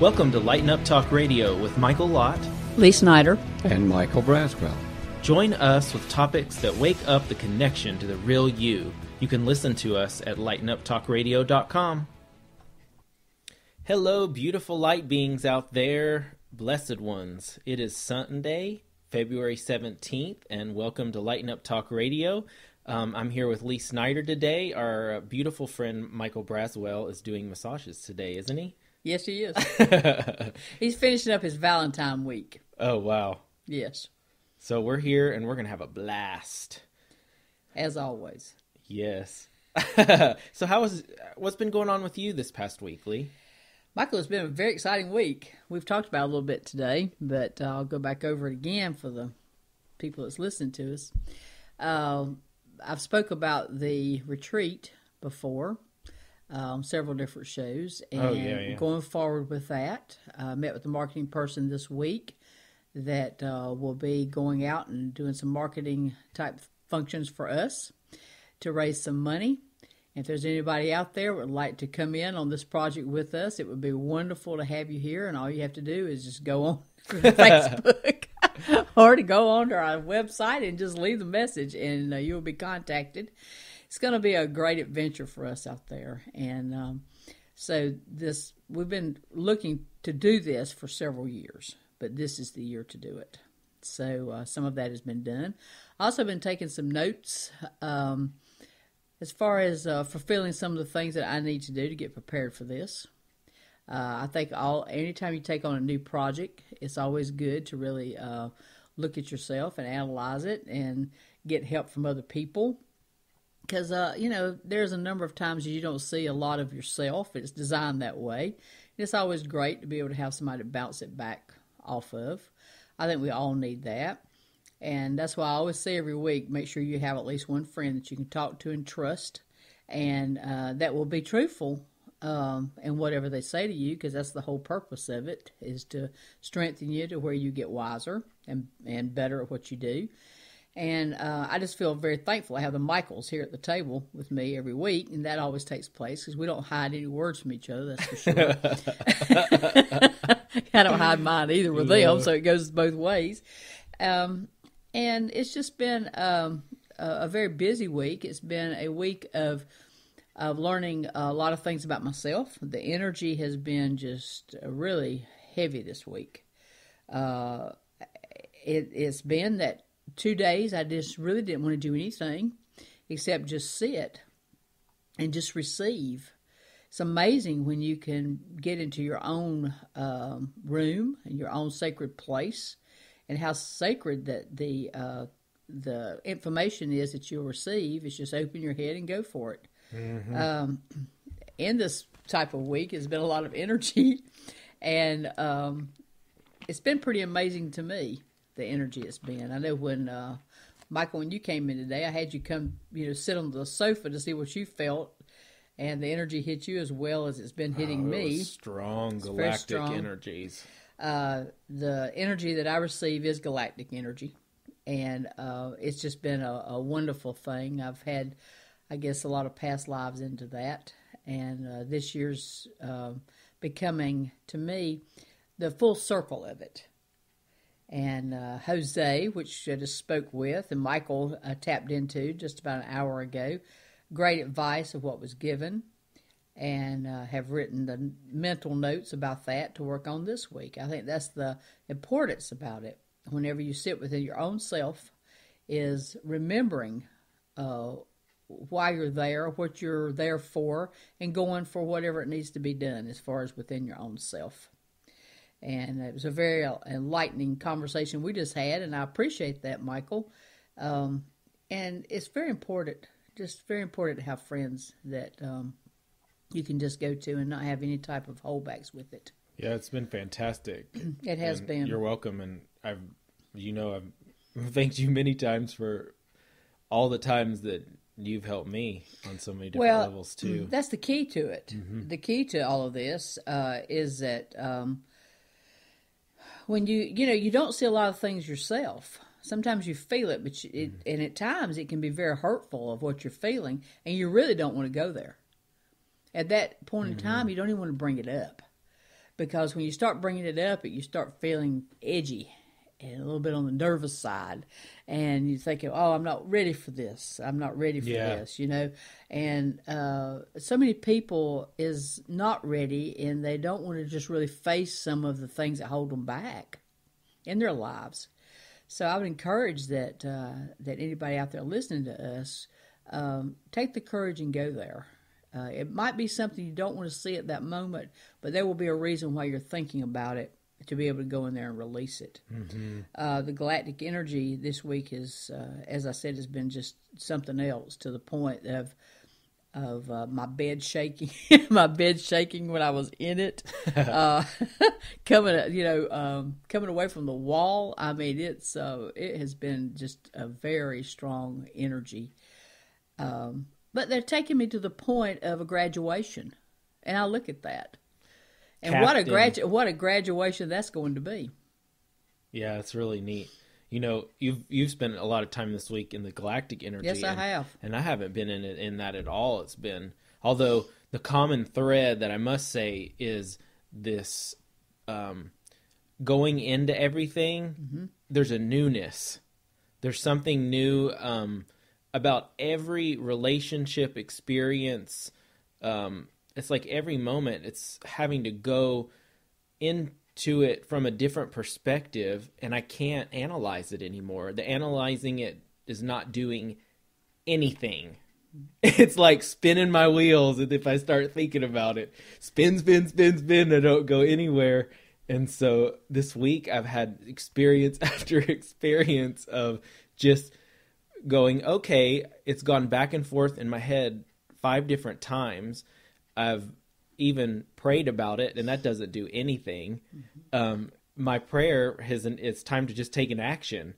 Welcome to Lighten Up Talk Radio with Michael Lott Lee Snider and Michael Braswell. Join us with topics that wake up the connection to the real you. You can listen to us at lightenuptalkradio.com. Hello, beautiful light beings out there, blessed ones. It is Sunday, February 17th, and welcome to Lighten Up Talk Radio. I'm here with Lee Snider today. Our beautiful friend Michael Braswell is doing massages today, isn't he? Yes, he is. He's finishing up his Valentine week. Oh, wow. Yes. So we're here, and we're going to have a blast. As always. Yes. So what's been going on with you this past week, Lee? Michael, it's been a very exciting week. We've talked about it a little bit today, but I'll go back over it again for the people that's listening to us. I've spoke about the retreat before. Several different shows, and going forward with that, I met with the marketing person this week that will be going out and doing some marketing type functions for us to raise some money. If there's anybody out there who would like to come in on this project with us, it would be wonderful to have you here, and all you have to do is just go on Facebook or to go on to our website and just leave the message, and you will be contacted. It's going to be a great adventure for us out there. And so we've been looking to do this for several years, but this is the year to do it. So some of that has been done. I've also been taking some notes as far as fulfilling some of the things that I need to do to get prepared for this. I think anytime you take on a new project, it's always good to really look at yourself and analyze it and get help from other people. Because, there's a number of times you don't see a lot of yourself. It's designed that way. And it's always great to be able to have somebody to bounce it back off of. I think we all need that. And that's why I always say every week, make sure you have at least one friend that you can talk to and trust. And that will be truthful in whatever they say to you, because that's the whole purpose of it, is to strengthen you to where you get wiser and better at what you do. And I just feel very thankful. I have the Michaels here at the table with me every week, and that always takes place because we don't hide any words from each other, that's for sure. I don't hide mine either with them, so it goes both ways. And it's just been a very busy week. It's been a week of learning a lot of things about myself. The energy has been just really heavy this week. It's been that 2 days, I just really didn't want to do anything except just sit and just receive. It's amazing when you can get into your own room and your own sacred place, and how sacred that the information is that you'll receive. Is just open your head and go for it. Mm-hmm. In this type of week, there's been a lot of energy, and it's been pretty amazing to me. The energy it's been. I know when, Michael, when you came in today, I had you come, sit on the sofa to see what you felt, and the energy hit you as well as it's been hitting me. It was strong, galactic energies. The energy that I receive is galactic energy, and it's just been a wonderful thing. I've had, I guess, a lot of past lives into that, and this year's becoming, to me, the full circle of it. And Jose, which I just spoke with, and Michael tapped into just about an hour ago, great advice of what was given, and have written the mental notes about that to work on this week. I think that's the importance about it. Whenever you sit within your own self, is remembering why you're there, what you're there for, and going for whatever it needs to be done as far as within your own self. And it was a very enlightening conversation we just had, and I appreciate that, Michael. And it's very important, just very important to have friends that you can just go to and not have any type of holdbacks with it. Yeah, it's been fantastic. It has been. You're welcome, and I've thanked you many times for all the times that you've helped me on so many different levels too. That's the key to it. Mm-hmm. The key to all of this is that when you don't see a lot of things yourself. Sometimes you feel it, but and at times it can be very hurtful of what you're feeling, and you really don't want to go there. At that point in time, you don't even want to bring it up. because when you start bringing it up, you start feeling edgy and a little bit on the nervous side, and you think, oh, I'm not ready for this. I'm not ready for this, And so many people is not ready, and they don't want to just really face some of the things that hold them back in their lives. So I would encourage that anybody out there listening to us, take the courage and go there. It might be something you don't want to see at that moment, but there will be a reason why you're thinking about it to be able to go in there and release it. Mm-hmm. The galactic energy this week is, as I said, has been just something else, to the point of my bed shaking, when I was in it, coming away from the wall. I mean, it has been just a very strong energy. But they're taking me to the point of a graduation, and I look at that. And what a graduation that's going to be. Yeah, it's really neat. You've spent a lot of time this week in the galactic energy. Yes, I have. And I haven't been in that at all. It's been, although the common thread that I must say is this going into everything, mm-hmm. There's a newness. There's something new about every relationship experience. It's like every moment it's having to go into it from a different perspective, and I can't analyze it anymore. The analyzing it is not doing anything. It's like spinning my wheels, and if I start thinking about it, spin, I don't go anywhere. And so this week I've had experience after experience of just going, okay, it's gone back and forth in my head 5 different times. I've even prayed about it, and that doesn't do anything. Mm-hmm. My prayer it's time to just take an action.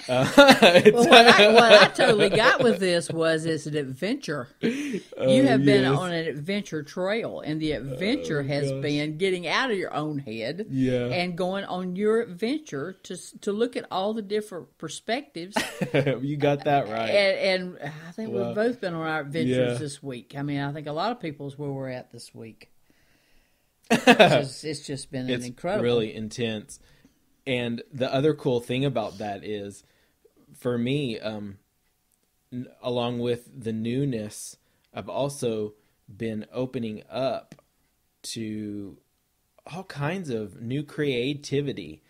What I totally got with this was it's an adventure. You have been on an adventure trail, and the adventure has been getting out of your own head and going on your adventure to look at all the different perspectives. You got that right. And I think we've both been on our adventures this week. I mean, I think a lot of people is where we're at this week. It's just been incredible. It's really intense. And the other cool thing about that is, for me, along with the newness, I've also been opening up to all kinds of new creativity.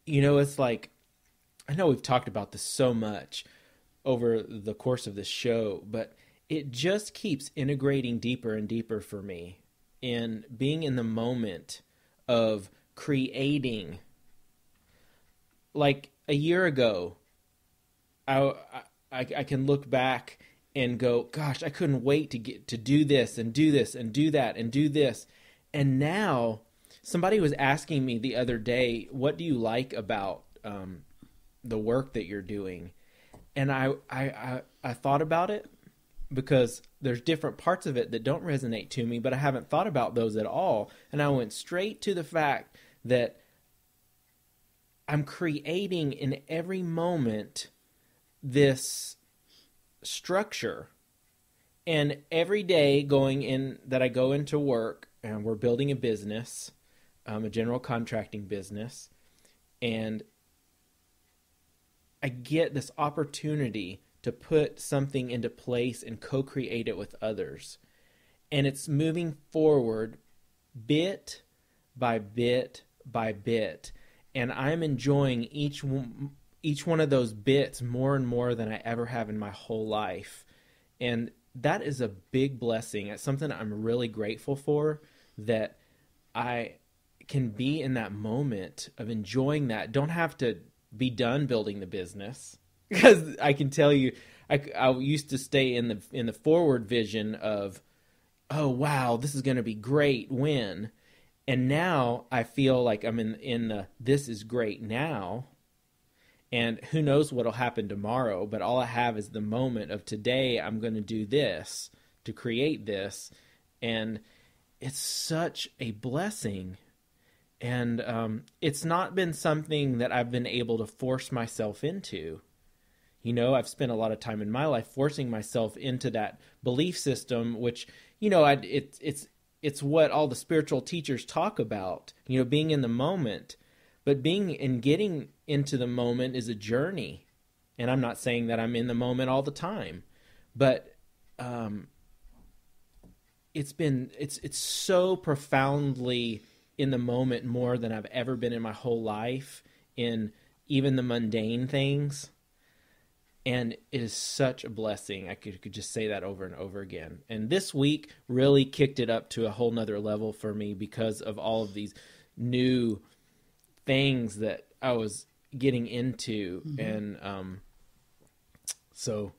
It's like, I know we've talked about this so much over the course of this show, but it just keeps integrating deeper and deeper for me in being in the moment of creating. Like a year ago, I can look back and go, gosh, I couldn't wait to get to do this and do this and do that and do this. And now somebody was asking me the other day, what do you like about the work that you're doing? And I thought about it, because there's different parts of it that don't resonate to me, but I haven't thought about those at all. And I went straight to the fact that I'm creating in every moment this structure. And every day that I go into work, and we're building a business, a general contracting business, and I get this opportunity to put something into place and co-create it with others. And it's moving forward bit by bit by bit. And I'm enjoying each one of those bits more and more than I ever have in my whole life. And that is a big blessing. It's something I'm really grateful for, that I can be in that moment of enjoying that. Don't have to be done building the business, because I can tell you, I used to stay in the forward vision of, oh wow, this is going to be great when. And now I feel like I'm in the this is great now. And who knows what'll happen tomorrow, but all I have is the moment of today. I'm going to do this to create this. And it's such a blessing. And it's not been something that I've been able to force myself into. I've spent a lot of time in my life forcing myself into that belief system, which, it's it's what all the spiritual teachers talk about, being in the moment. But being and getting into the moment is a journey. And I'm not saying that I'm in the moment all the time, but it's so profoundly in the moment, more than I've ever been in my whole life, in even the mundane things. And it is such a blessing. I could just say that over and over again. And this week really kicked it up to a whole nother level for me because of all of these new things that I was getting into. And so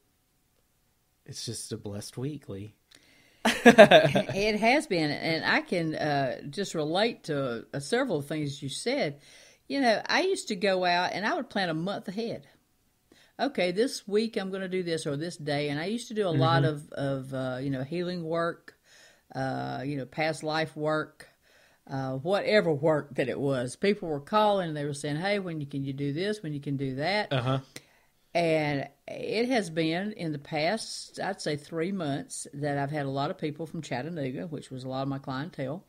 it's just a blessed week, Lee. It has been, and I can just relate to several things you said. I used to go out and I would plan a month ahead. Okay, this week I'm going to do this, or this day. And I used to do a lot of healing work, past life work, whatever work that it was. People were calling and they were saying, hey, when can you do this, when you can do that? And it has been in the past, I'd say 3 months, that I've had a lot of people from Chattanooga, which was a lot of my clientele,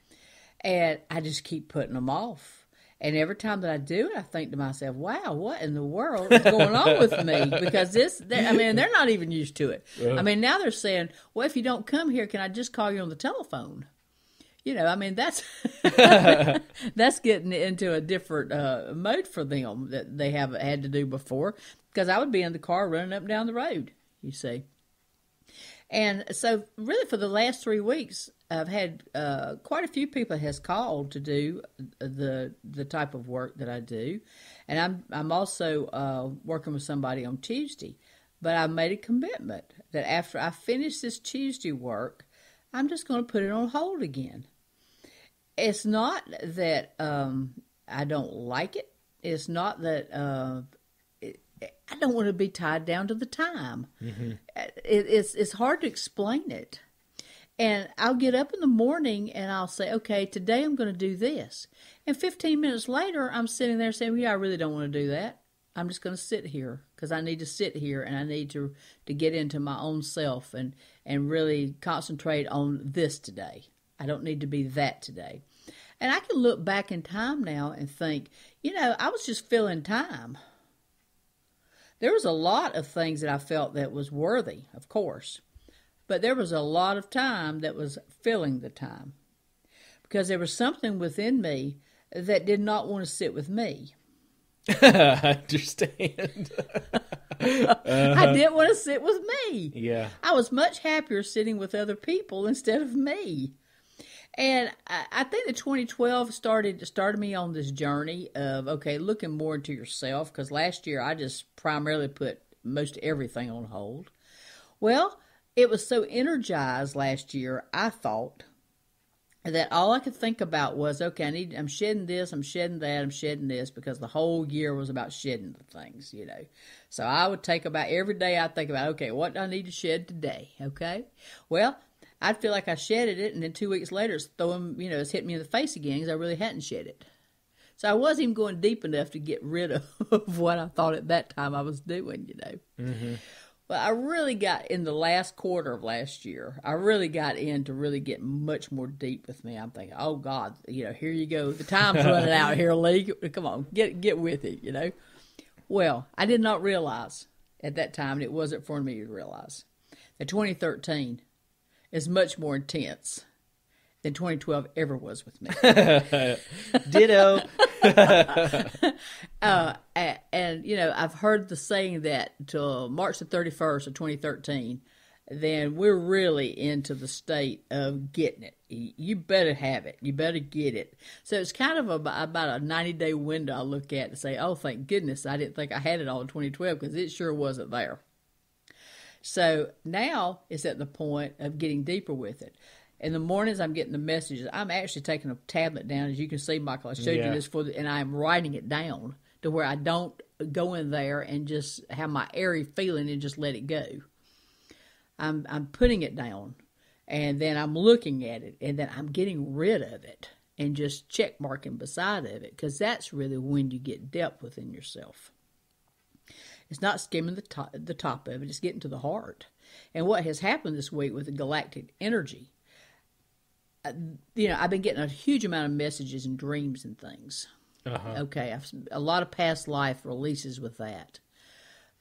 and I just keep putting them off. And every time that I do it, I think to myself, wow, what in the world is going on with me? Because they're not even used to it. Yeah. Now they're saying, well, if you don't come here, can I just call you on the telephone? That's that's getting into a different mode for them that they haven't had to do before. Because I would be in the car running up and down the road, you see. And so really for the last 3 weeks, I've had quite a few people has called to do the type of work that I do. And I'm also working with somebody on Tuesday. But I made a commitment that after I finish this Tuesday work, I'm just going to put it on hold again. It's not that I don't like it. It's not that I don't want to be tied down to the time. It's hard to explain it. And I'll get up in the morning and I'll say, okay, today I'm going to do this. And 15 minutes later, I'm sitting there saying, yeah, I really don't want to do that. I'm just going to sit here because I need to sit here and I need to get into my own self and really concentrate on this today. I don't need to be that today. And I can look back in time now and think, I was just filling time. There was a lot of things that I felt that was worthy, of course. But there was a lot of time that was filling the time. Because there was something within me that did not want to sit with me. I understand. I didn't want to sit with me. Yeah. I was much happier sitting with other people instead of me. And I think that 2012 started me on this journey of, okay, looking more into yourself. Because last year I just primarily put most everything on hold. Well, it was so energized last year, I thought, that all I could think about was, okay, I'm shedding this, I'm shedding that, I'm shedding this, because the whole year was about shedding the things, So I would take about every day, I'd think about, okay, what do I need to shed today, okay? Well, I'd feel like I shedded it, and then 2 weeks later, it's hit me in the face again because I really hadn't shed it. So I wasn't even going deep enough to get rid of what I thought at that time I was doing, But I really got in the last quarter of last year. I really got in to really get much more deep with me. I'm thinking, oh God, here you go. The time's running out here, Lee. Come on, get with it, Well, I did not realize at that time, and it wasn't for me to realize, that 2013 is much more intense than 2012 ever was with me. Ditto. And I've heard the saying that till March the 31st of 2013, then we're really into the state of getting it. You better have it. You better get it. So it's kind of about a 90-day window I look at to say, oh, thank goodness I didn't think I had it all in 2012 because it sure wasn't there. So now it's at the point of getting deeper with it. In the mornings, I'm getting the messages. I'm actually taking a tablet down. As you can see, Michael, I showed you this and I'm writing it down to where I don't go in there and just have my airy feeling and just let it go. I'm putting it down, and then I'm looking at it, and then I'm getting rid of it and just check marking beside of it, because that's really when you get depth within yourself. It's not skimming the top of it. It's getting to the heart. And what has happened this week with the galactic energy, I've been getting a huge amount of messages and dreams and things. Okay, a lot of past life releases with that.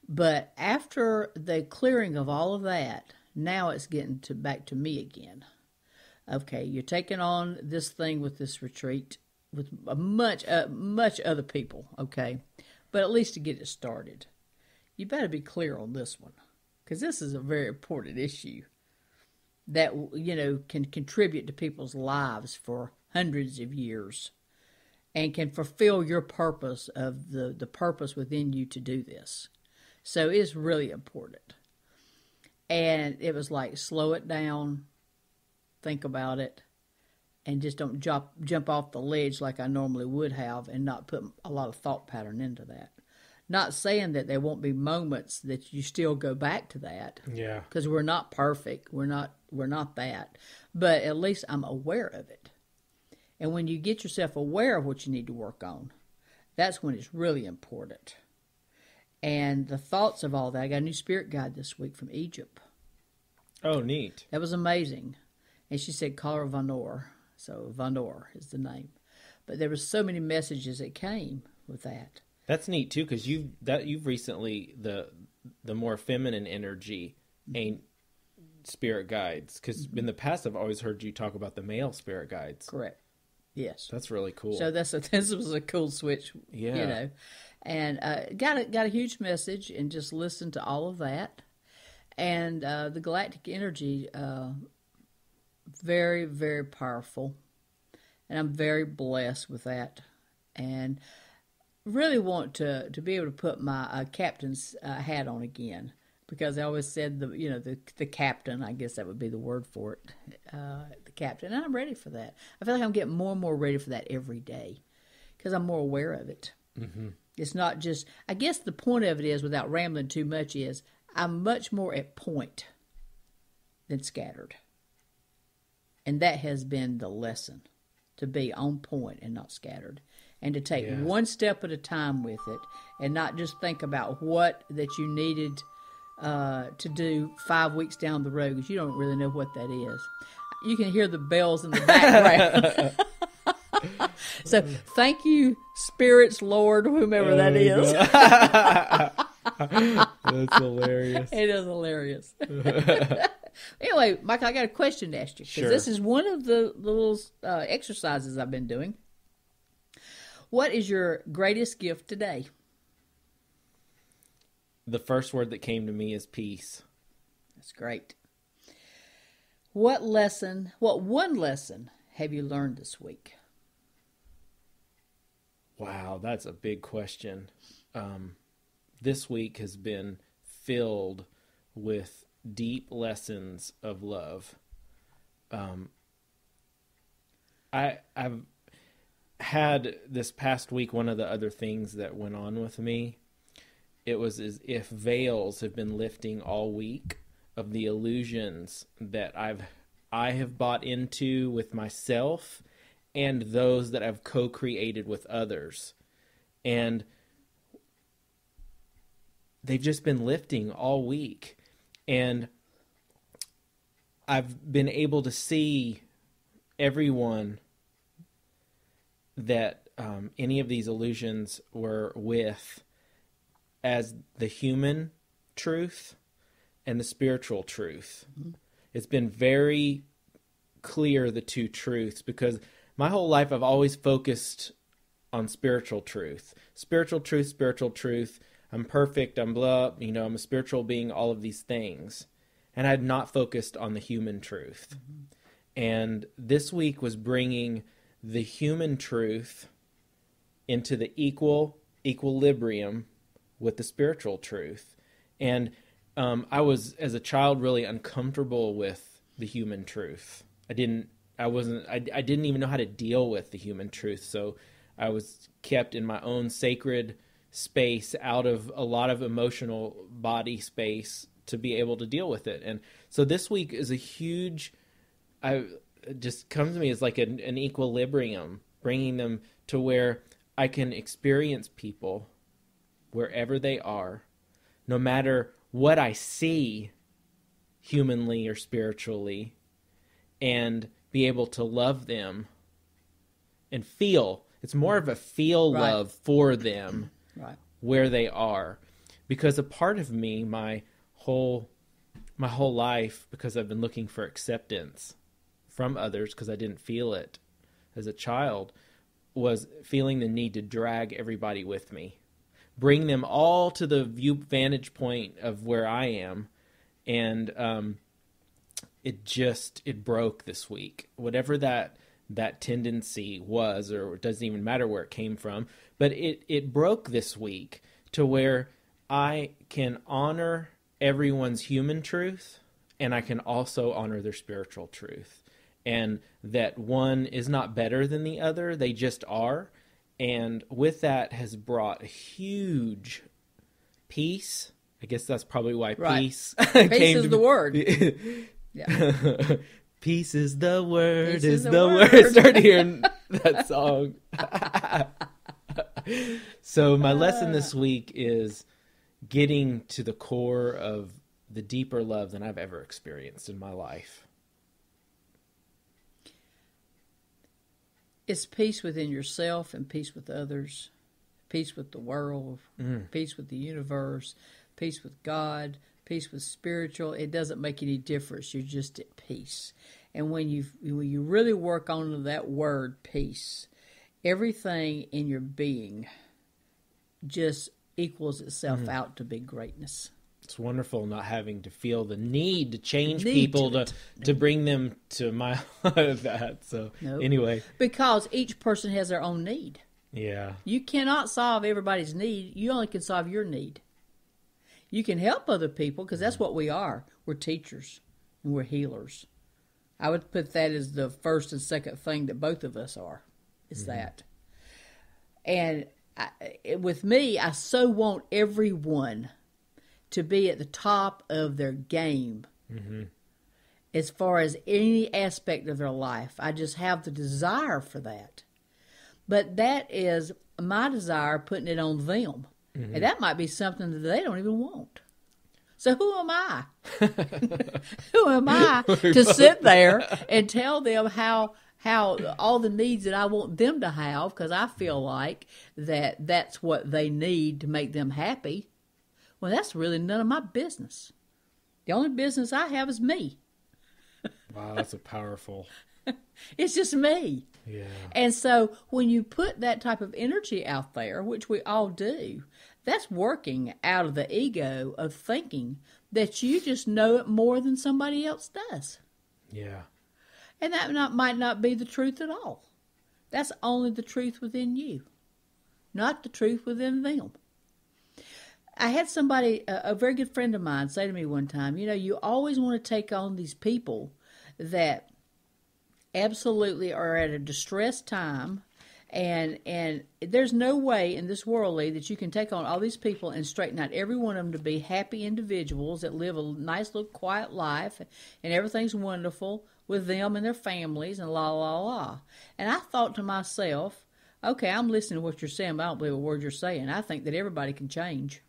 But after the clearing of all of that, now it's getting back to me again. Okay, you're taking on this thing with this retreat with much other people, okay? But at least to get it started, you better be clear on this one, because this is a very important issue that, can contribute to people's lives for hundreds of years and can fulfill your purpose of the purpose within you to do this. So it's really important. And it was like, slow it down, think about it, and just don't jump off the ledge like I normally would have and not put a lot of thought pattern into that. Not saying that there won't be moments that you still go back to that. Yeah. Because we're not perfect. We're not that. But at least I'm aware of it. And when you get yourself aware of what you need to work on, that's when it's really important. And the thoughts of all that, I got a new spirit guide this week from Egypt. Oh, neat. That was amazing. And she said, call her Vanor. So Vanor is the name. But there were so many messages that came with that. That's neat too, because you've recently the more feminine energy ain't spirit guides. Because in the past, I've always heard you talk about the male spirit guides. Correct. Yes. That's really cool. So this was a cool switch. Yeah. And got a huge message, and just listened to all of that. And the galactic energy, very, very powerful. And I'm very blessed with that. And really want to be able to put my captain's hat on again, because I always said the captain, I guess that would be the word for it, the captain. And I'm ready for that. I feel like I'm getting more and more ready for that every day, because I'm more aware of it. Mm-hmm. It's not just, I guess the point of it is, without rambling too much, is I'm much more at point than scattered. And that has been the lesson, to be on point and not scattered. And to take one step at a time with it, and not just think about what that you needed to do 5 weeks down the road, because you don't really know what that is. You can hear the bells in the background. So thank you, spirits, Lord, whomever that is. That's hilarious. It is hilarious. Anyway, Michael, I got a question to ask you, because this is one of the little exercises I've been doing. What is your greatest gift today? The first word that came to me is peace. That's great. What one lesson have you learned this week? Wow, that's a big question. This week has been filled with deep lessons of love. I've had this past week, one of the other things that went on with me, it was as if veils have been lifting all week of the illusions that I have bought into with myself and those that I've co-created with others. And they've just been lifting all week. And I've been able to see everyone that any of these illusions were with as the human truth and the spiritual truth. Mm-hmm. It's been very clear, the two truths, because my whole life I've always focused on spiritual truth. Spiritual truth. I'm perfect, I'm blah, I'm a spiritual being, all of these things. And I had not focused on the human truth. Mm-hmm. And this week was bringing the human truth into the equilibrium with the spiritual truth. And I was, as a child, really uncomfortable with the human truth. I didn't even know how to deal with the human truth. So I was kept in my own sacred space, out of a lot of emotional body space, to be able to deal with it. And so this week is a huge, it just comes to me as like an equilibrium, bringing them to where I can experience people wherever they are, no matter what I see humanly or spiritually, and be able to love them and feel. It's more of a feel Right. love for them Right. where they are. Because a part of me, my whole life, because I've been looking for acceptance from others because I didn't feel it as a child, was feeling the need to drag everybody with me. Bring them all to the vantage point of where I am. And it broke this week. Whatever that tendency was, or it doesn't even matter where it came from, but it broke this week to where I can honor everyone's human truth, and I can also honor their spiritual truth. And that one is not better than the other, they just are. And with that has brought a huge peace. I guess that's probably why Right. peace Peace came is to the word. Yeah. Peace is the word, Peace is is the the word. word. Start hearing that song. So my lesson this week is getting to the core of the deeper love than I've ever experienced in my life. It's peace within yourself and peace with others, peace with the world, peace with the universe, peace with God, peace with spiritual. It doesn't make any difference. You're just at peace. And when you really work on that word peace, everything in your being just equals itself out to be greatness. It's wonderful not having to feel the need to change people to bring them to my that. So Nope. anyway, Because each person has their own need. yeah. You cannot solve everybody's need. You only can solve your need. You can help other people because that's what we are. We're teachers and we're healers. I would put that as the first and second thing that both of us are, is that. And with me, I so want everyone to be at the top of their game as far as any aspect of their life. I just have the desire for that. But that is my desire, putting it on them. And that might be something that they don't even want. So who am I? Who am I to sit there and tell them how all the needs that I want them to have, because I feel like that's what they need to make them happy? Well, that's really none of my business. The only business I have is me. Wow, that's a powerful. It's just me. Yeah. And so when you put that type of energy out there, which we all do, that's working out of the ego of thinking that you just know it more than somebody else does. Yeah. And that might not be the truth at all. That's only the truth within you, not the truth within them. I had somebody, a very good friend of mine, say to me one time, you always want to take on these people that absolutely are at a distressed time, and there's no way in this world, Lee, that you can take on all these people and straighten out every one of them to be happy individuals that live a nice little quiet life and everything's wonderful with them and their families and la la la. And I thought to myself, okay, I'm listening to what you're saying, but I don't believe a word you're saying. I think that everybody can change.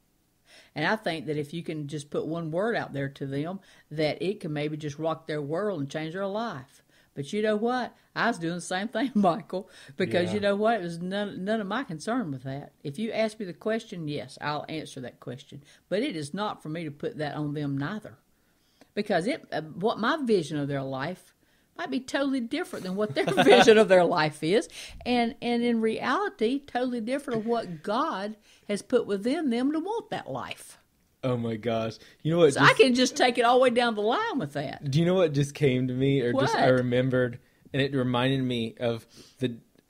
And I think that if you can just put one word out there to them, that it can maybe just rock their world and change their life. But you know what? I was doing the same thing, Michael, because Yeah. you know what? It was none of my concern with that. If you ask me the question, yes, I'll answer that question. But it is not for me to put that on them neither. Because what my vision of their life might be totally different than what their vision of their life is. And in reality, totally different of what God has put within them to want that life. Oh my gosh. You know what? So I can just take it all the way down the line with that. Do you know what just came to me, or just I What? remembered, and it reminded me of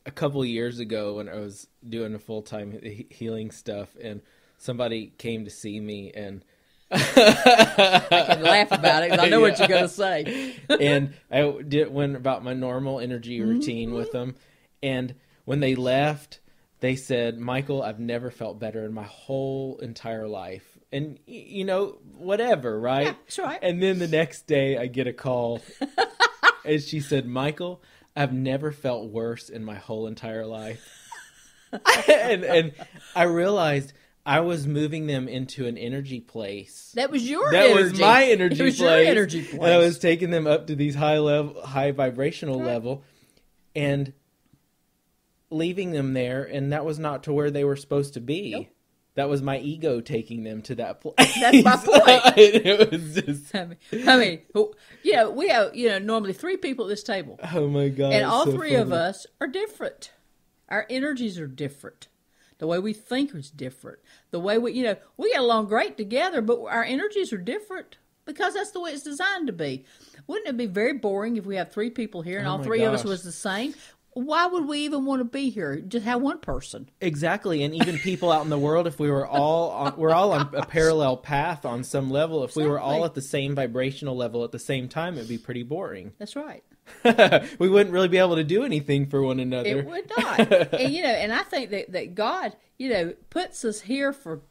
a couple of years ago when I was doing a full-time healing stuff, and somebody came to see me, and I can laugh about it because I know what you're going to say. and I went about my normal energy routine with them, and when they left, they said, "Michael, I've never felt better in my whole entire life." And, whatever, right? Yeah, that's right. And then the next day I get a call and she said, "Michael, I've never felt worse in my whole entire life." and I realized I was moving them into an energy place. That was your That energy. was my energy It was place. your energy place. And I was taking them up to these high vibrational level, and leaving them there, and that was not to where they were supposed to be. Nope. That was my ego taking them to that place. That's my point. It was just... I mean, we have, normally 3 people at this table. Oh my God. And all so 3 funny. of us are different. Our energies are different. The way we think is different. The way we get along great together, but our energies are different because that's the way it's designed to be. Wouldn't it be very boring if we have 3 people here and all 3 of us was the same? Why would we even want to be here? Just have one person. Exactly, and even people out in the world, if we were we're all on a parallel path on some level. If we were all at the same vibrational level at the same time, it'd be pretty boring. That's right. We wouldn't really be able to do anything for one another. It would not. And I think that God, puts us here for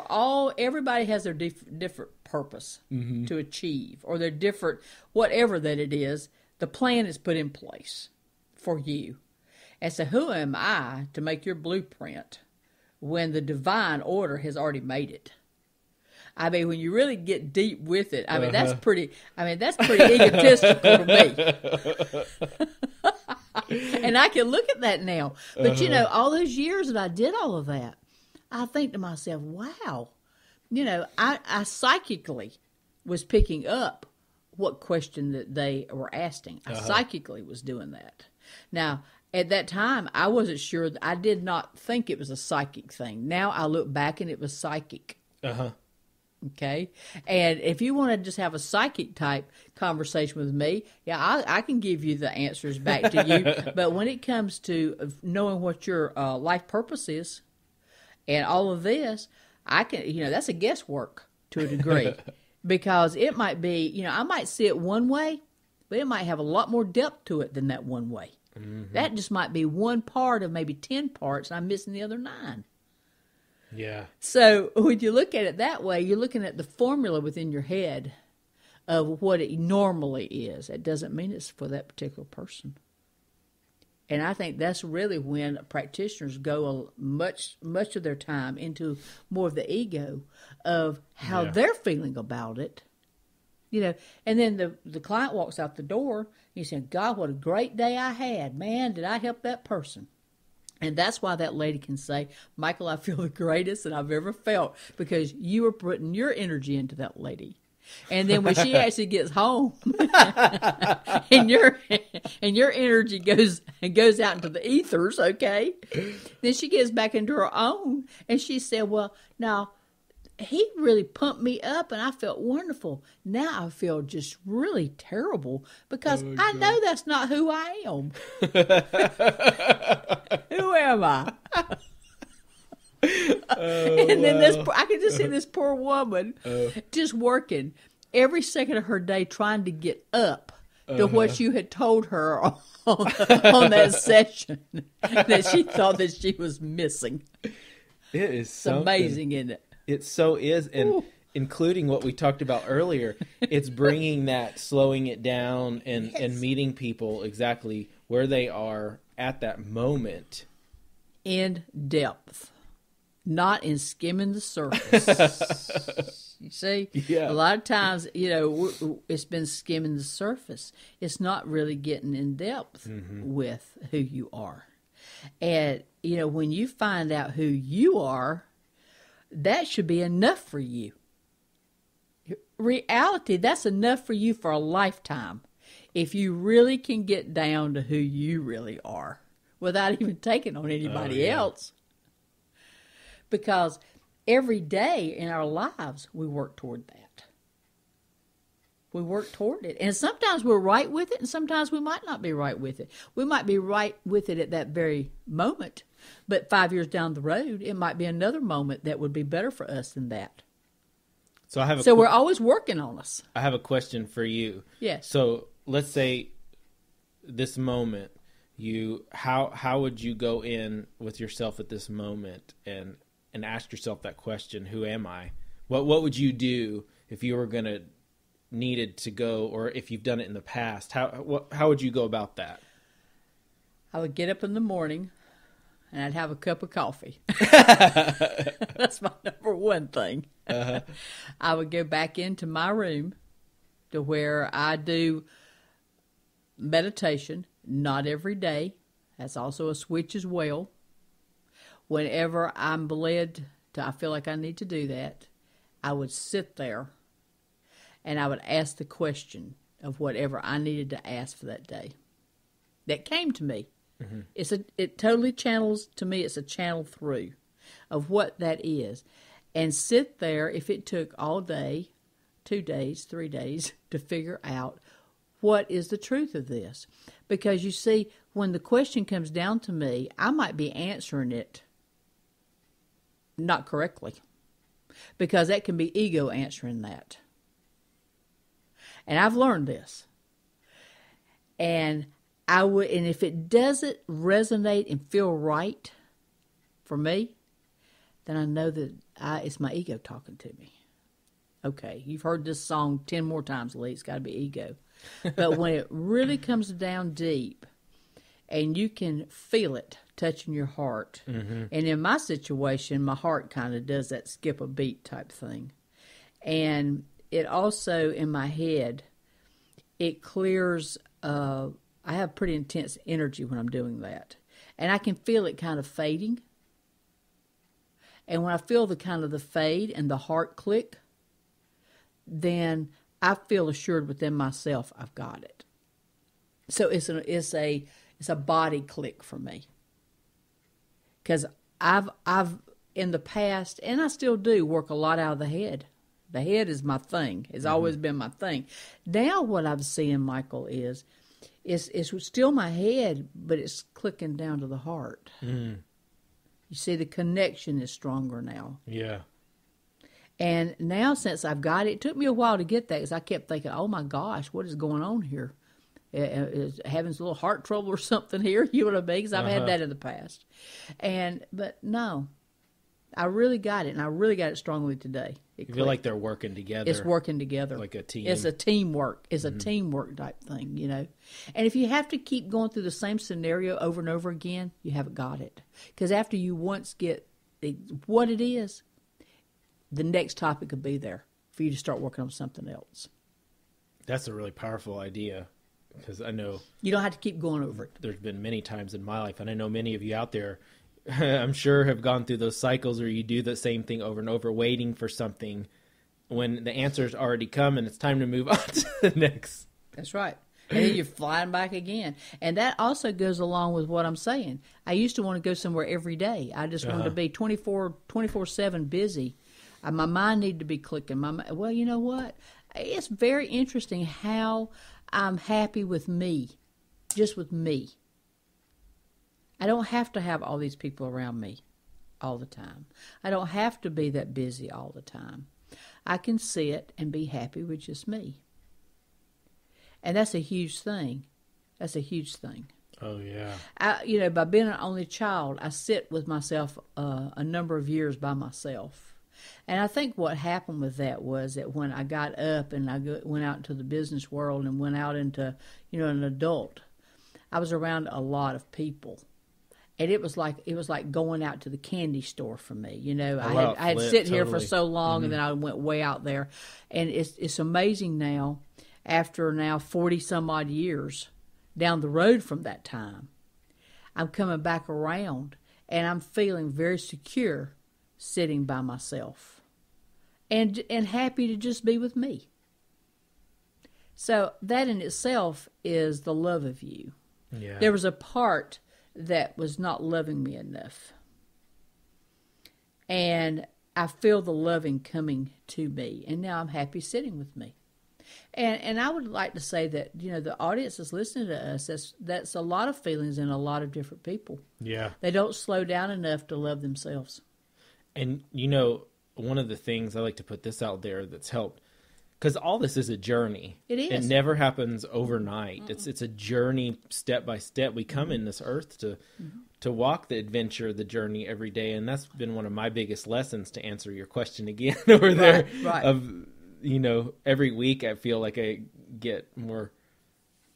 all. Everybody has their different purpose to achieve, or their different whatever that it is. The plan is put in place for you. And so who am I to make your blueprint when the divine order has already made it? I mean, when you really get deep with it, that's pretty egotistical to me. And I can look at that now. But all those years that I did all of that, I think to myself, wow, I psychically was picking up what question that they were asking. I psychically was doing that. Now, at that time, I wasn't sure. I did not think it was a psychic thing. Now I look back and it was psychic. Okay? And if you want to just have a psychic type conversation with me, I can give you the answers back to you. But when it comes to knowing what your life purpose is and all of this, I can, that's a guesswork to a degree. Because it might be, I might see it one way, but it might have a lot more depth to it than that one way. That just might be one part of maybe 10 parts, and I'm missing the other 9. Yeah. So when you look at it that way, you're looking at the formula within your head of what it normally is. It doesn't mean it's for that particular person. And I think that's really when practitioners go much of their time into more of the ego of how they're feeling about it. And then the client walks out the door, and you say, God, what a great day I had. Man, did I help that person? And that's why that lady can say, Michael, I feel the greatest that I've ever felt because you were putting your energy into that lady. And then when she actually gets home and your energy goes out into the ethers, okay, then she gets back into her own and she said, well, now, he really pumped me up and I felt wonderful. Now I feel just really terrible because I know that's not who I am. Who am I? And then I can just see this poor woman just working every second of her day trying to get up to what you had told her on that session that she thought that she was missing. It is it's amazing, isn't it? It so is, and including what we talked about earlier, it's bringing that, slowing it down, and meeting people exactly where they are at that moment. In depth, not in skimming the surface. You see? Yeah. A lot of times, it's been skimming the surface. It's not really getting in depth with who you are. And, when you find out who you are, that should be enough for you. Reality, that's enough for you for a lifetime. If you really can get down to who you really are without even taking on anybody else. Because every day in our lives, we work toward that. We work toward it. And sometimes we're right with it, and sometimes we might not be right with it. We might be right with it at that very moment, but 5 years down the road, it might be another moment that would be better for us than that. So we're always working on us. I have a question for you. Yes. So let's say this moment, how would you go in with yourself at this moment and ask yourself that question, who am I? What would you do if you were needed to go, or if you've done it in the past? How would you go about that? I would get up in the morning. and I'd have a cup of coffee. That's my number one thing. Uh-huh. I would go back into my room to where I do meditation, not every day. That's also a switch as well. Whenever I'm led to, I feel like I need to do that, I would sit there and I would ask the question of whatever I needed to ask for that day. That came to me. Mm-hmm. It totally channels, to me, it's a channel through of what that is. And sit there, if it took all day, 2 days, 3 days, to figure out what is the truth of this. Because you see, when the question comes down to me, I might be answering it not correctly. Because that can be ego answering that. And I've learned this. And if it doesn't resonate and feel right for me, then I know that it's my ego talking to me. Okay, you've heard this song 10 more times, Lee. It's got to be ego. But when it really comes down deep and you can feel it touching your heart, mm-hmm. and in my situation, my heart kind of does that skip a beat type thing. And it also, in my head, it clears, I have pretty intense energy when I'm doing that. And I can feel it kind of fading. And when I feel the fade and the heart click, then I feel assured within myself I've got it. So it's a body click for me. Because I've in the past, and I still do, work a lot out of the head. The head is my thing. It's mm-hmm. always been my thing. Now what I'm seeing, Michael, is still my head, but it's clicking down to the heart. Mm. You see, the connection is stronger now. Yeah. And now since I've got it, it took me a while to get that because I kept thinking, oh my gosh, what is going on here? Is having a little heart trouble or something here? You know what I mean? Because I've had that in the past. But no, I really got it, and I really got it strongly today. You feel like they're working together. It's working together. Like a team. It's a teamwork. It's mm-hmm. a teamwork type thing, you know. And if you have to keep going through the same scenario over and over again, you haven't got it. Because after you once get what it is, the next topic will be there for you to start working on something else. That's a really powerful idea. Because I know you don't have to keep going over it. There's been many times in my life, and I know many of you out there, I'm sure, have gone through those cycles where you do the same thing over and over, waiting for something when the answer's already come and it's time to move on to the next. That's right. And then you're flying back again. And that also goes along with what I'm saying. I used to want to go somewhere every day. I just wanted to be 24/7 busy. My mind needed to be clicking. Well, you know what? It's very interesting how I'm happy with me, just with me. I don't have to have all these people around me all the time. I don't have to be that busy all the time. I can sit and be happy with just me. And that's a huge thing. That's a huge thing. Oh, yeah. By being an only child, I sit with myself a number of years by myself. And I think what happened with that was that when I got up and I went out into the business world and went out into, an adult, I was around a lot of people. And it was like going out to the candy store for me. I had sit here for so long, mm-hmm. and then I went way out there. And it's amazing now, after 40 some odd years down the road from that time, I'm coming back around and I'm feeling very secure sitting by myself and happy to just be with me. So that in itself is the love of you. Yeah. There was a part that was not loving me enough. And I feel the loving coming to me. And now I'm happy sitting with me. And I would like to say that, the audience that's listening to us, that's a lot of feelings in a lot of different people. Yeah. They don't slow down enough to love themselves. And, one of the things, I like to put this out there that's helped, because all this is a journey. It is. It never happens overnight. Mm-mm. It's a journey, step by step. We come in this earth to walk the adventure, the journey every day. And that's been one of my biggest lessons, to answer your question again over there. Right. Of, every week I feel like I get more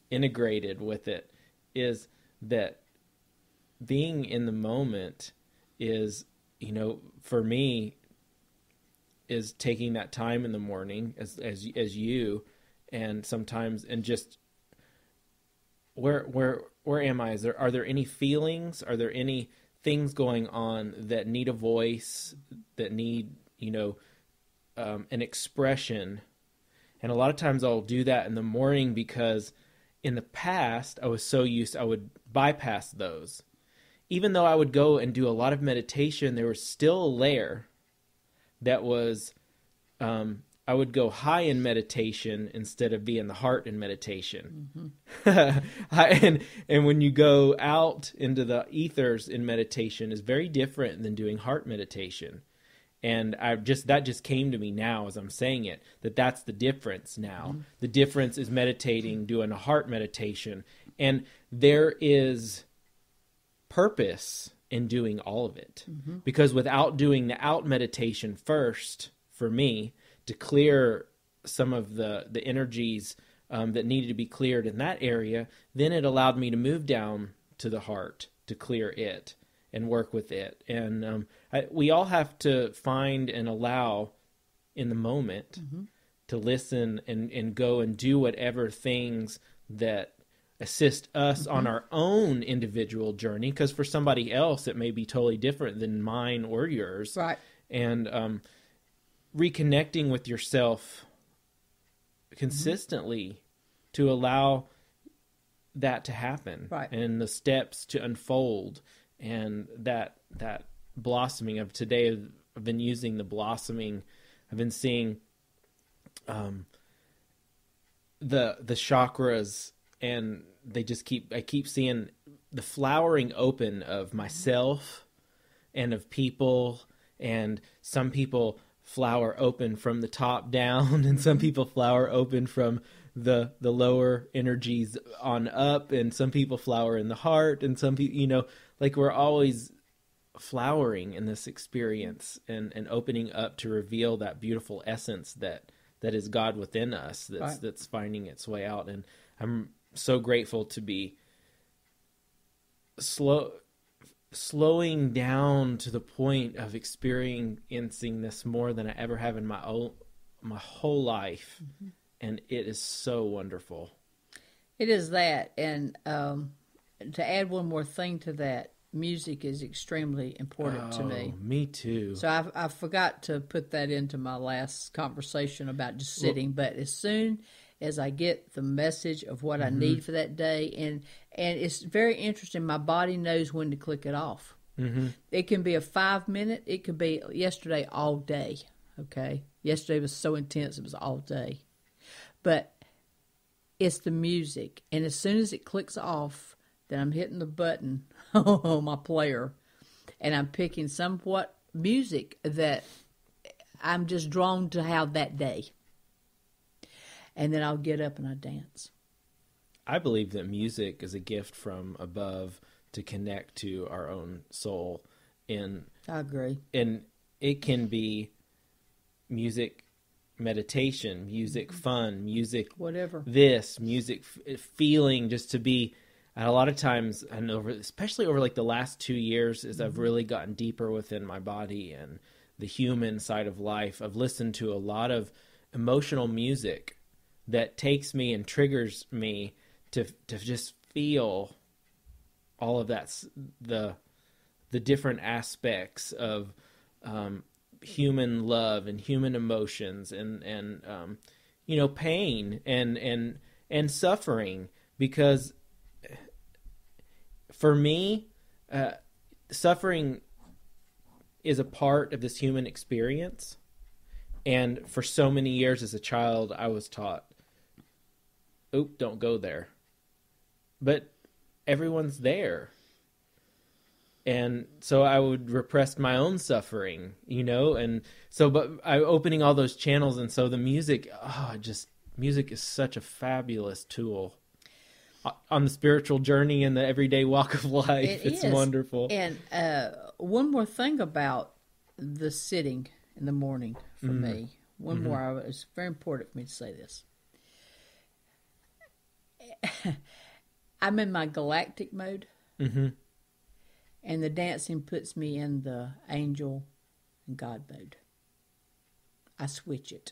integrated with it, is that being in the moment is, for me, is taking that time in the morning as you, and sometimes, and just where am I? Are there any feelings? Are there any things going on that need a voice, that need, an expression? And a lot of times I'll do that in the morning, because in the past I was so used, I would bypass those. Even though I would go and do a lot of meditation, there was still a layer that was, I would go high in meditation instead of be in the heart in meditation. Mm-hmm. and when you go out into the ethers in meditation is very different than doing heart meditation. And that just came to me now as I'm saying it, that's the difference now. Mm-hmm. The difference is meditating, doing a heart meditation. And there is purpose in doing all of it. Mm-hmm. Because without doing the out meditation first, for me, to clear some of the energies that needed to be cleared in that area, then it allowed me to move down to the heart to clear it and work with it. And we all have to find and allow in the moment mm-hmm. to listen and go and do whatever things that assist us mm-hmm. on our own individual journey, because for somebody else it may be totally different than mine or yours. Right. And reconnecting with yourself consistently mm-hmm. to allow that to happen. Right. And the steps to unfold, and that blossoming of today. I've been using the blossoming. I've been seeing the chakras, and I keep seeing the flowering open of myself and of people, and some people flower open from the top down, and some people flower open from the lower energies on up, and some people flower in the heart, and some people, like we're always flowering in this experience and opening up to reveal that beautiful essence that is God within us, that's finding its way out. And I'm so grateful to be slowing down to the point of experiencing this more than I ever have in my whole life. Mm-hmm. And it is so wonderful. It is that. And to add one more thing to that, music is extremely important to me. Me too. So I forgot to put that into my last conversation about just sitting, but as soon as I get the message of what mm-hmm. I need for that day, and it's very interesting, my body knows when to click it off. Mm-hmm. It can be a 5-minute, it could be yesterday all day, okay? Yesterday was so intense, it was all day. But it's the music, and as soon as it clicks off, then I'm hitting the button on my player, and I'm picking somewhat music that I'm just drawn to have that day. And then I'll get up and I dance. I believe that music is a gift from above to connect to our own soul. And I agree. And it can be music meditation, music fun, music whatever. Music feeling, just to be. And a lot of times, and especially over like the last 2 years, as I've really gotten deeper within my body and the human side of life, I've listened to a lot of emotional music that takes me and triggers me to just feel all of that, the different aspects of human love and human emotions and pain and suffering. Because for me, suffering is a part of this human experience. And for so many years as a child, I was taught, don't go there. But everyone's there. And so I would repress my own suffering, and so, but opening all those channels. And so the music, music is such a fabulous tool on the spiritual journey and the everyday walk of life. It's wonderful. And one more thing about the sitting in the morning for me. One more. It's very important for me to say this. I'm in my galactic mode. Mm-hmm. And the dancing puts me in the angel and God mode. I switch it.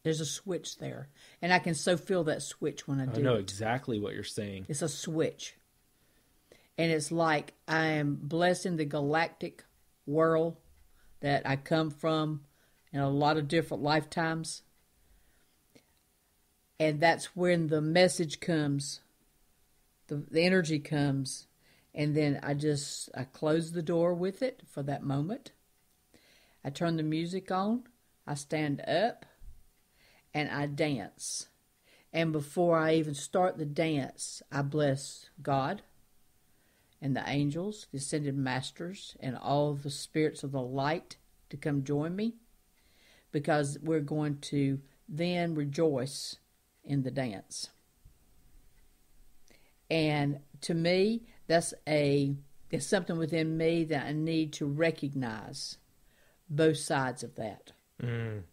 There's a switch there. And I can so feel that switch when I do it. I know exactly what you're saying. It's a switch. And it's like I am blessed in the galactic world that I come from in a lot of different lifetimes. And that's when the message comes, the energy comes, and then I close the door with it for that moment. I turn the music on, I stand up, and I dance. And before I even start the dance, I bless God and the angels, the ascended masters, and all the spirits of the light to come join me, because we're going to then rejoice in the dance. And to me, there's something within me that I need to recognize both sides of that. And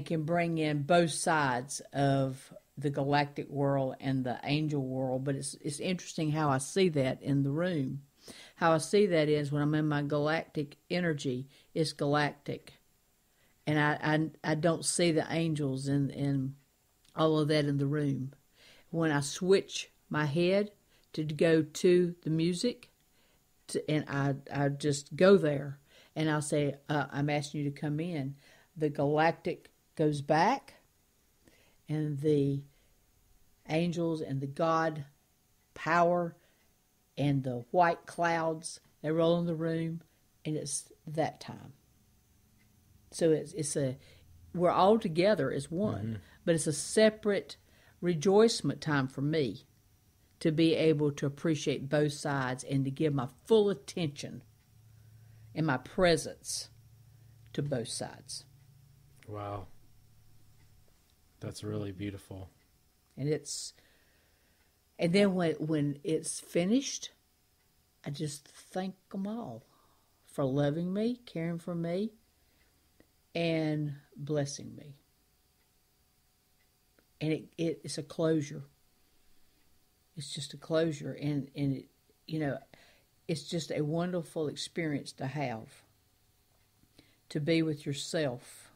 can bring in both sides of the galactic world and the angel world. But it's interesting how I see that in the room. How I see that is when I'm in my galactic energy, it's galactic. And I don't see the angels and all of that in the room. When I switch my head to go to the music, and I just go there, and I'll say, I'm asking you to come in. The galactic goes back, and the angels and the God power and the white clouds, they roll in the room, and it's that time. So we're all together as one, but it's a separate rejoicement time for me to be able to appreciate both sides and to give my full attention and my presence to both sides. Wow. That's really beautiful. And then when it's finished, I just thank them all for loving me, caring for me, and blessing me. And it's a closure. It's just a closure, and it's just a wonderful experience to have, to be with yourself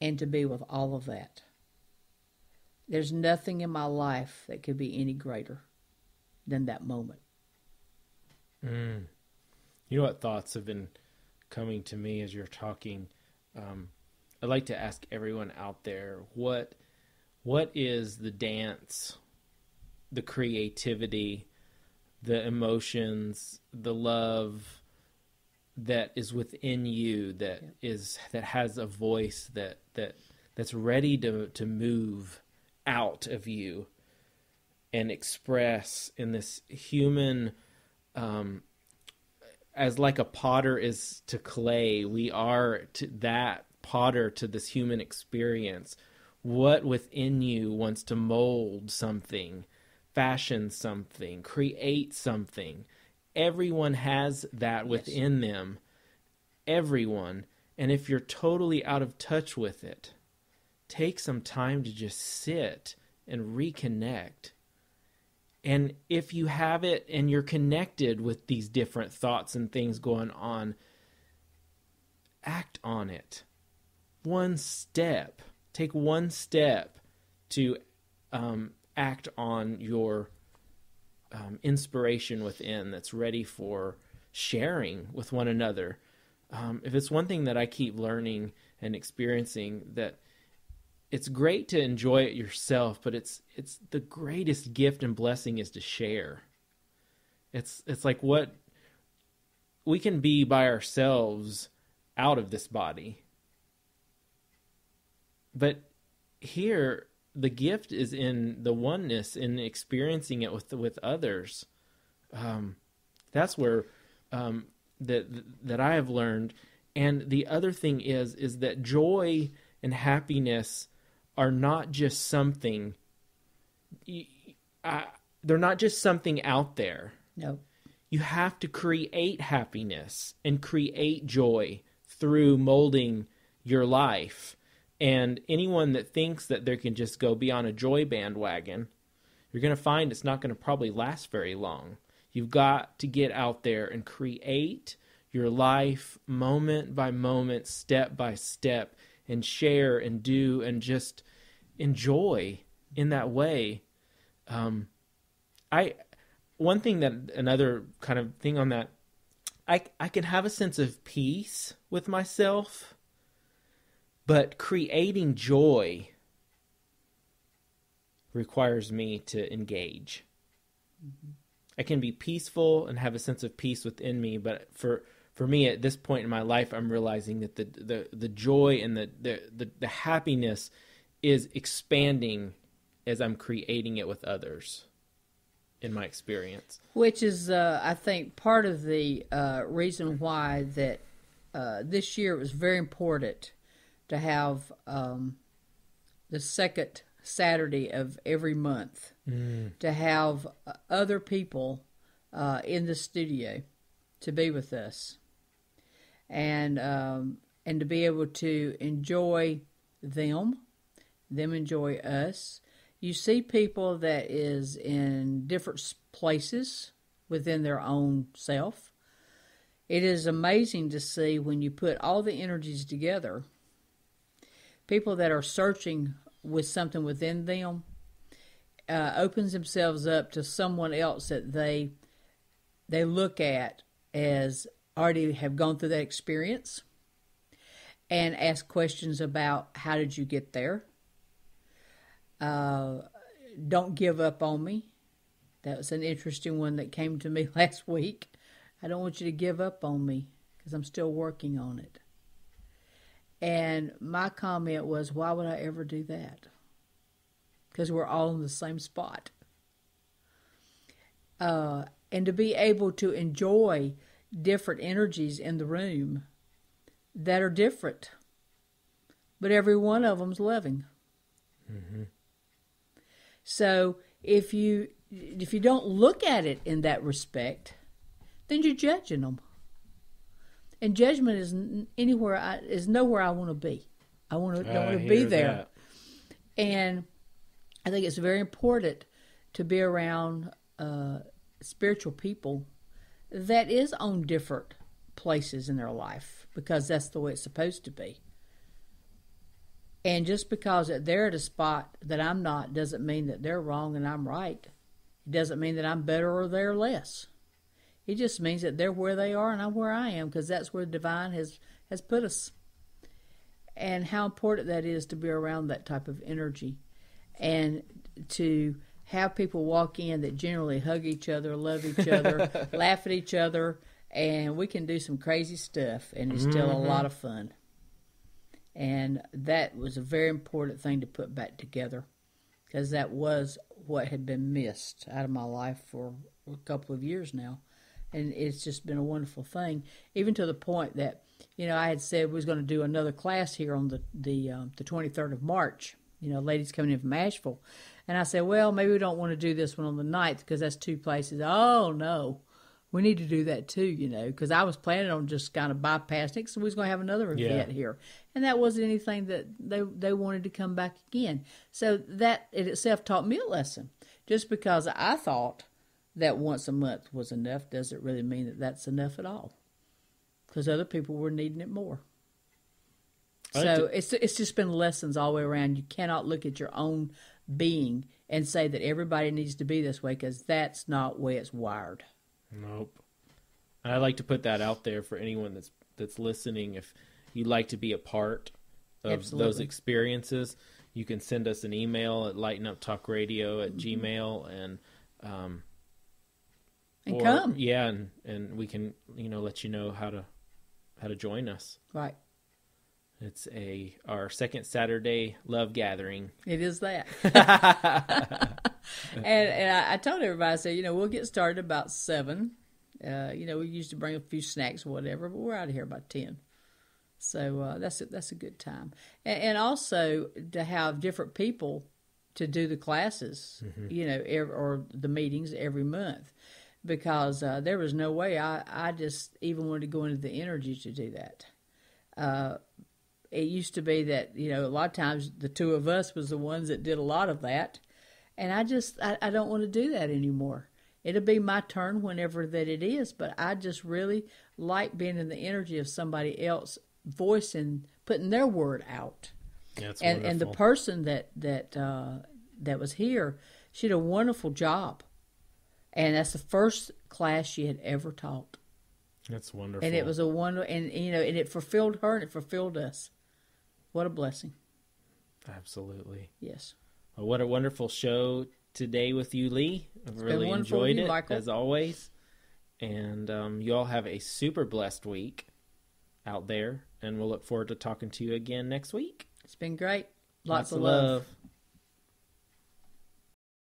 and to be with all of that. There's nothing in my life that could be any greater than that moment. You know what thoughts have been coming to me as you're talking? I'd like to ask everyone out there, what is the dance, the creativity, the emotions, the love that is within you, that has a voice that's ready to move out of you and express in this human, as like a potter is to clay, we are to that potter to this human experience. What within you wants to mold something, fashion something, create something? Everyone has that within them. Everyone. And if you're totally out of touch with it, take some time to just sit and reconnect. And if you have it and you're connected with these different thoughts and things going on, act on it. One step. Take one step to act on your inspiration within that's ready for sharing with one another. If it's one thing that I keep learning and experiencing, that it's great to enjoy it yourself, but it's the greatest gift and blessing is to share. It's like what we can be by ourselves out of this body. But here, the gift is in the oneness, in experiencing it with others. That's where that I have learned. And the other thing is that joy and happiness are not just something. They're not just something out there. No. You have to create happiness and create joy through molding your life. And anyone that thinks that they can just go be on a joy bandwagon, you're going to find it's not going to probably last very long. You've got to get out there and create your life moment by moment, step by step, and share and do and just enjoy in that way. One thing that, another kind of thing on that, I can have a sense of peace with myself, but creating joy requires me to engage. Mm-hmm. I can be peaceful and have a sense of peace within me, but for me at this point in my life, I'm realizing that the joy and the happiness is expanding as I'm creating it with others, in my experience. Which is, I think, part of the reason why that this year it was very important to have the second Saturday of every month, to have other people in the studio to be with us, and to be able to enjoy them enjoy us. You see people that is in different places within their own self. It is amazing to see when you put all the energies together, people that are searching with something within them, opens themselves up to someone else that they look at as already have gone through that experience, and ask questions about how did you get there. Don't give up on me. That was an interesting one that came to me last week. I don't want you to give up on me because I'm still working on it. And my comment was, why would I ever do that? Because we're all in the same spot. And to be able to enjoy different energies in the room that are different, but every one of them's loving. Mm-hmm. So if you don't look at it in that respect, then you're judging them. And judgment is nowhere I want to be. Don't want to be there. That. And I think it's very important to be around spiritual people that is on different places in their life, because that's the way it's supposed to be. And just because they're at a spot that I'm not doesn't mean that they're wrong and I'm right. It doesn't mean that I'm better or they're less. It just means that they're where they are and I'm where I am, because that's where the divine has put us. And how important that is to be around that type of energy. And to have people walk in that generally hug each other, love each other, laugh at each other, and we can do some crazy stuff, and it's still a lot of fun. And that was a very important thing to put back together, because that was what had been missed out of my life for a couple of years now. And it's just been a wonderful thing, even to the point that, I had said we was going to do another class here on the 23rd of March, ladies coming in from Asheville. And I said, well, maybe we don't want to do this one on the 9th because that's two places. Oh, no, we need to do that too, because I was planning on just kind of bypassing it, so we was going to have another event here. And that wasn't anything that they wanted to come back again. So that in itself taught me a lesson. Just because I thought that once a month was enough doesn't really mean that that's enough at all, because other people were needing it more. So it's just been lessons all the way around. You cannot look at your own being and say that everybody needs to be this way, because that's not the way it's wired. Nope. I'd like to put that out there for anyone that's listening. If you'd like to be a part of those experiences, you can send us an email at lightenuptalkradio@gmail.com and come. Yeah, and we can let you know how to join us. Right. It's our second Saturday love gathering. It is that. and I told everybody, I said, we'll get started about 7. We used to bring a few snacks or whatever, but we're out of here by 10. So that's a good time. And also to have different people to do the classes, or the meetings every month, because there was no way I just even wanted to go into the energy to do that. It used to be that, a lot of times the two of us was the ones that did a lot of that. And I don't want to do that anymore. it'll be my turn whenever that it is. But I just really like being in the energy of somebody else voicing, putting their word out. That's and wonderful. the person that was here, she did a wonderful job, and that's the first class she had ever taught. That's wonderful. And it was a wonder, and and it fulfilled her and it fulfilled us. What a blessing! Absolutely. Yes. Well, what a wonderful show today with you, Lee. I've really enjoyed it, Michael, as always. And you all have a super blessed week out there, and we'll look forward to talking to you again next week. It's been great. Lots of love.